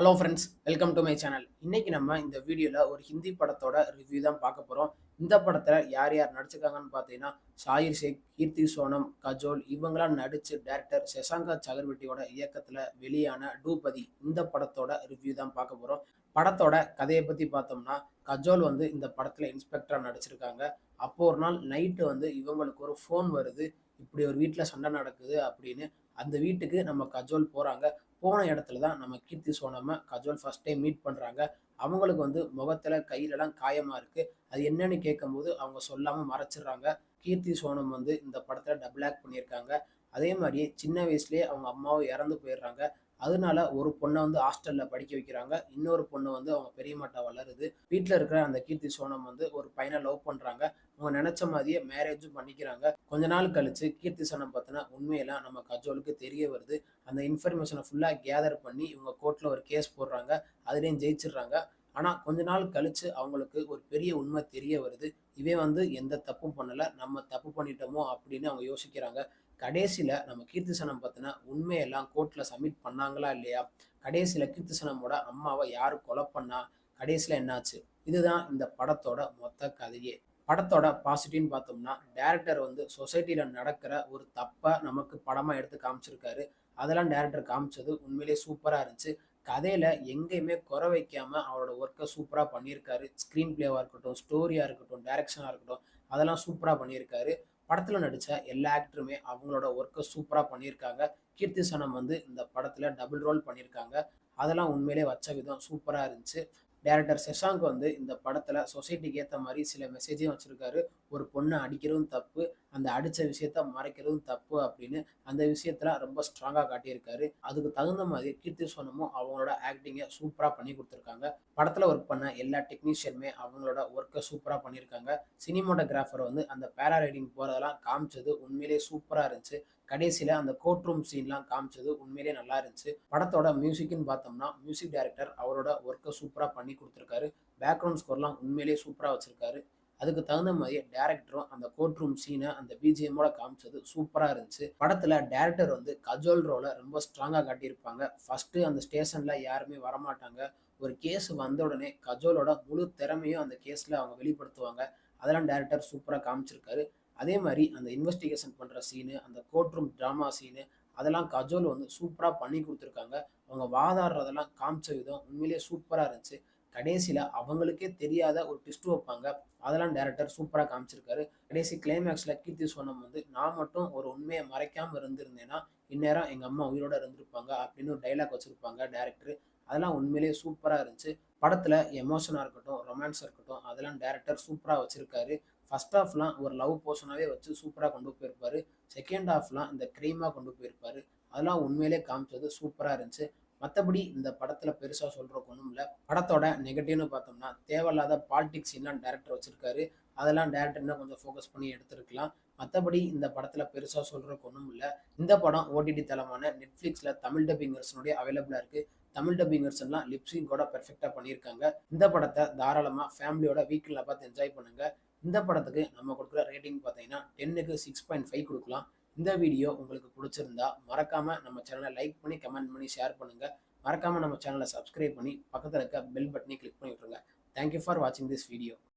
Hello friends, welcome to my channel. இன்னைக்கு நம்ம இந்த வீடியோல ஒரு ஹிந்தி படத்தோட ரிவ்யூ தான் பார்க்க போறோம். இந்த படத்துல யார் யார் நடிச்சிருக்காங்கன்னு பார்த்தீங்கன்னா, ஷாஹிர் ஷேக், கீர்த்தி சோனம், கஜோல் இவங்கலாம் நடிச்சு டைரக்டர் சஷாங்கா சகர்வெட்டியோட இயக்கத்துல வெளியான டூபதி இந்த படத்தோட ரிவ்யூ தான் பார்க்க போறோம். படத்தோட கதையை பத்தி பார்த்தோம்னா, கஜோல் வந்து இந்த படத்துல இன்ஸ்பெக்டரா நடிச்சிருக்காங்க. அப்போ ஒரு நாள் நைட்டு வந்து இவங்களுக்கு ஒரு ஃபோன் வருது. இப்படி ஒரு வீட்ல சண்டை நடக்குது அப்படின்னு. அந்த வீட்டுக்கு நம்ம கஜோல் போறாங்க. போன இடத்துல தான் நம்ம கீர்த்தி சோனம கஜோல் ஃபர்ஸ்ட் டைம் மீட் பண்றாங்க. அவங்களுக்கு வந்து முகத்துல, கையிலலாம் காயமா இருக்கு. அது என்னன்னு கேட்கும்போது அவங்க சொல்லாம மறைச்சிடுறாங்க. கீர்த்தி சோனம் வந்து இந்த படத்துல டபுள் ஆக்ட் பண்ணியிருக்காங்க. அதே மாரியே சின்ன வயசுலயே அவங்க அம்மாவும் இறந்து போயிடுறாங்க. அதனால ஒரு பொண்ண வந்து ஹாஸ்டல்ல படிக்க வைக்கிறாங்க. இன்னொரு பொண்ணு வந்து அவங்க பெரியம்மாட்ட வளருது. வீட்ல இருக்கிற அந்த கீர்த்தி சோனம் வந்து ஒரு பையன லவ் பண்றாங்க. அவங்க நெனச்ச மாதிரியே மேரேஜும் பண்ணிக்கிறாங்க. கொஞ்ச நாள் கழிச்சு கீர்த்தி சோனம் பத்தின உண்மையெல்லாம் நம்ம கஜோலுக்கு தெரிய வருது. அந்த இன்ஃபர்மேஷன ஃபுல்லா கேதர் பண்ணி இவங்க கோர்ட்ல ஒரு கேஸ் போடுறாங்க. அதுலயும் ஜெயிச்சிடுறாங்க. ஆனா கொஞ்ச நாள் கழிச்சு அவங்களுக்கு ஒரு பெரிய உண்மை தெரிய வருது. இவன் வந்து எந்த தப்பும் பண்ணல. நம்ம தப்பு பண்ணிட்டோமோ அப்படின்னு அவங்க யோசிக்கிறாங்க. கடைசியில நம்ம கீர்த்தி சனம் பத்தின உண்மையெல்லாம் கோர்ட்ல சப்மிட் பண்ணாங்களா இல்லையா? கடைசியில கீர்த்தி சனமோட அம்மாவ யாரு கொலை பண்ணா? கடைசியில என்னாச்சு? இதுதான் இந்த படத்தோட மொத்த கதையே. படத்தோட பாசிட்டிவ்ன்னு பார்த்தோம்னா, டைரக்டர் வந்து சொசைட்டில நடக்கிற ஒரு தப்ப நமக்கு படமா எடுத்து காமிச்சிருக்காரு. அதெல்லாம் டைரக்டர் காமிச்சது உண்மையிலேயே சூப்பரா இருந்துச்சு. கதையில எங்கேயுமே குறை வைக்காம அவரோட ஒர்க்க சூப்பரா பண்ணியிருக்காரு. ஸ்க்ரீன் பிளேவா இருக்கட்டும், ஸ்டோரியா இருக்கட்டும், டைரக்ஷனா இருக்கட்டும், அதெல்லாம் சூப்பரா பண்ணியிருக்காரு. படத்துல நடிச்ச எல்லா ஆக்டருமே அவங்களோட ஒர்க்க சூப்பரா பண்ணியிருக்காங்க. கீர்த்தி சனம் வந்து இந்த படத்துல டபுள் ரோல் பண்ணியிருக்காங்க. அதெல்லாம் உண்மையிலேயே வச்ச விதம் சூப்பரா இருந்துச்சு. டைரக்டர் சஷாங்க் வந்து இந்த படத்துல சொசைட்டிக்கு ஏத்த மாரி சில மெசேஜையும் வச்சிருக்காரு. ஒரு பொண்ண அடிக்கிறதும் தப்பு, அந்த அடிச்ச விஷயத்த மறைக்கிறதும் தப்பு அப்படின்னு அந்த விஷயத்துல ரொம்ப ஸ்ட்ராங்கா காட்டியிருக்காரு. அதுக்கு தகுந்த மாதிரி கீர்த்தி சோனமும் அவங்களோட ஆக்டிங்க சூப்பரா பண்ணி குடுத்துருக்காங்க. படத்துல ஒர்க் பண்ண எல்லா டெக்னீஷியனுமே அவங்களோட ஒர்க்க சூப்பரா பண்ணியிருக்காங்க. சினிமாட்டோகிராஃபர் வந்து அந்த பேரா ரைடிங் போறதெல்லாம் காமிச்சது உண்மையிலேயே சூப்பரா இருந்துச்சு. கடைசியில அந்த கோர்ட் ரூம் சீன்லாம் காமிச்சது உண்மையிலேயே நல்லா இருந்துச்சு. படத்தோட மியூசிக்ன்னு பார்த்தோம்னா, மியூசிக் டைரக்டர் அவரோட ஒர்க்க சூப்பரா பண்ணி குடுத்துருக்காரு. பேக்ரவுண்ட் ஸ்கோர்லாம் உண்மையிலேயே சூப்பரா வச்சிருக்காரு. அதுக்கு தகுந்த மாதிரியே டைரக்டரும் அந்த கோர்ட் ரூம் சீனை அந்த பிஜிஎம்மோட காமிச்சது சூப்பரா இருந்துச்சு. படத்துல டைரக்டர் வந்து கஜோல் ரோல ரொம்ப ஸ்ட்ராங்கா காட்டியிருப்பாங்க. ஃபர்ஸ்ட் அந்த ஸ்டேஷன்ல யாருமே வரமாட்டாங்க. ஒரு கேஸ் வந்த உடனே கஜோலோட முழு திறமையும் அந்த கேஸ்ல அவங்க வெளிப்படுத்துவாங்க. அதெல்லாம் டைரக்டர் சூப்பரா காமிச்சிருக்காரு. அதே மாரி அந்த இன்வெஸ்டிகேஷன் பண்ற சீனு, அந்த கோர்ட் ரூம் டிராமா சீனு அதெல்லாம் கஜோல் வந்து சூப்பரா பண்ணி குடுத்துருக்காங்க. அவங்க வாதாடுறதெல்லாம் காமிச்ச விதம் உண்மையிலேயே சூப்பரா இருந்துச்சு. கடைசியில அவங்களுக்கே தெரியாத ஒரு ட்விஸ்ட் வைப்பாங்க. அதெல்லாம் டைரக்டர் சூப்பரா காமிச்சிருக்காரு. கடைசி கிளைமேக்ஸ்ல கீர்த்தி சோனம் வந்து, "நான் மட்டும் ஒரு உண்மைய மறைக்காம இருந்திருந்தேன்னா, இந்நேரம் எங்க அம்மா உயிரோட இருந்திருப்பாங்க" அப்படின்னு ஒரு டயலாக் வச்சிருப்பாங்க டைரக்டர். அதெல்லாம் உண்மையிலேயே சூப்பரா இருந்துச்சு. படத்துல எமோஷனா இருக்கட்டும், ரொமான்ஸா இருக்கட்டும், அதெல்லாம் டைரக்டர் சூப்பரா வச்சிருக்காரு. ஃபர்ஸ்ட் ஹாஃப்லாம் ஒரு லவ் போர்ஷனாவே வச்சு சூப்பரா கொண்டு போயிருப்பாரு. செகண்ட் ஹாஃப்லாம் இந்த கிரைமா கொண்டு போயிருப்பாரு. அதெல்லாம் உண்மையிலேயே காமிச்சது சூப்பரா இருந்துச்சு. மத்தபடி இந்த படத்துல பெருசா சொல்றதுக்கு ஒண்ணும் இல்ல. படத்தோட நெகட்டிவ்னு பார்த்தோம்னா, தேவையில்லாத பாலிடிக்ஸ் சீன்லாம் டைரக்டர் வச்சிருக்காரு. அதெல்லாம் டைரக்டர் இன்னும் கொஞ்சம் ஃபோக்கஸ் பண்ணி எடுத்திருக்கலாம். மத்தபடி இந்த படத்துல பெருசா சொல்றதுக்கு ஒண்ணும் இல்ல. இந்த படம் ஓடிடி தளமான Netflixல தமிழ் டப்பிங் வெர்ஷனோட அவைலபிளா இருக்கு. தமிழ் டப்பிங் வெர்ஷன்லாம் லிப் சிங்க்கோட பெர்ஃபெக்ட்டா பண்ணியிருக்காங்க. இந்த படத்த தாராளமா ஃபேமிலியோட வீக்கெண்ட்ல பார்த்து என்ஜாய் பண்ணுங்க. இந்த படத்துக்கு நம்ம குடுக்குற ரேட்டிங் பார்த்தீங்கன்னா, 10க்கு 6.5 குடுக்கலாம். இந்த வீடியோ உங்களுக்கு புடிச்சிருந்தா, மறக்காம நம்ம சேனல லைக் பண்ணி, கமெண்ட் பண்ணி, ஷேர் பண்ணுங்க. மறக்காம நம்ம சேனல சப்ஸ்கிரைப் பண்ணி, பக்கத்துல இருக்க பெல் பட்டனையும் கிளிக் பண்ணி விட்டுருங்க. தேங்க் யூ ஃபார் வாட்சிங் திஸ் வீடியோ.